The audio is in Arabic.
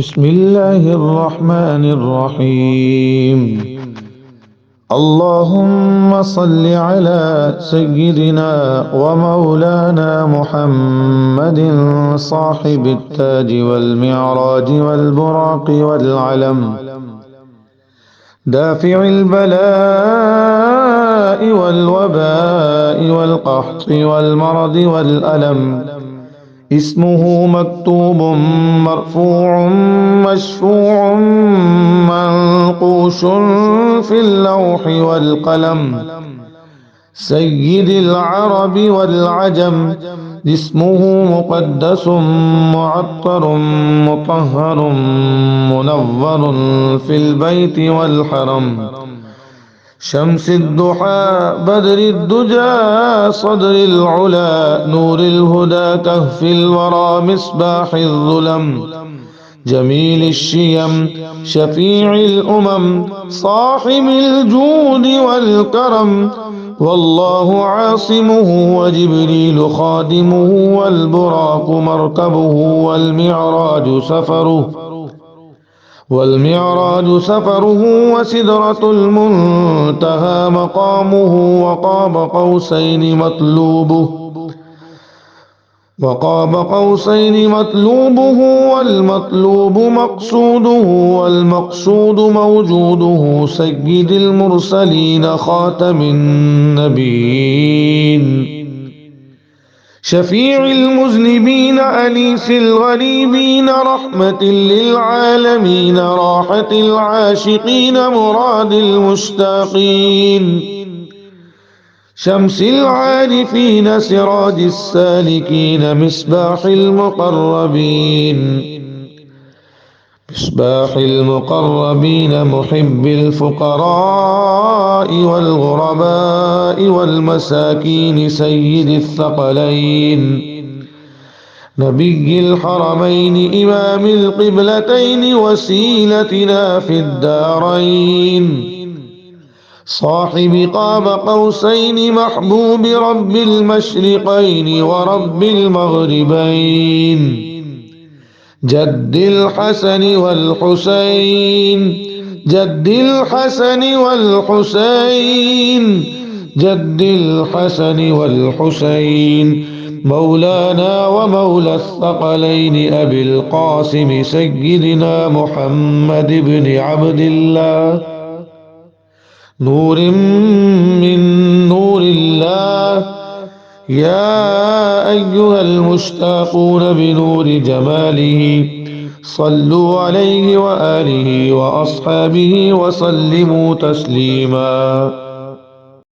بسم الله الرحمن الرحيم. اللهم صل على سيدنا ومولانا محمد صاحب التاج والمعراج والبراق والعلم، دافع البلاء والوباء والقحط والمرض والألم، اسمه مكتوب مرفوع مشفوع منقوش في اللوح والقلم، سيد العرب والعجم، اسمه مقدس معطر مطهر منور في البيت والحرم، شمس الضحى بدر الدجى صدر العلا نور الهدى كهف الورى مصباح الظلم، جميل الشيم شفيع الأمم صاحب الجود والكرم، والله عاصمه وجبريل خادمه والبراق مركبه والمعراج سفره وسدرة المنتهى مقامه، وقاب قوسين مطلوبه والمطلوب مقصوده والمقصود موجوده، سيد المرسلين خاتم النبيين، شفيع المذنبين أنيس الغريبين، رحمة للعالمين راحة العاشقين مراد المشتاقين، شمس العارفين سراج السالكين مصباح المقربين محب الفقراء والغرباء والمساكين، سيد الثقلين نبي الحرمين إمام القبلتين وسيلتنا في الدارين، صاحب قاب قوسين محبوب رب المشرقين ورب المغربين، جد الحسن والحسين مولانا ومولى الثقلين أبي القاسم سيدنا محمد بن عبد الله، نور من نور الله، يا أيها المشتاقون بنور جماله صلوا عليه وآله وأصحابه وسلموا تسليما.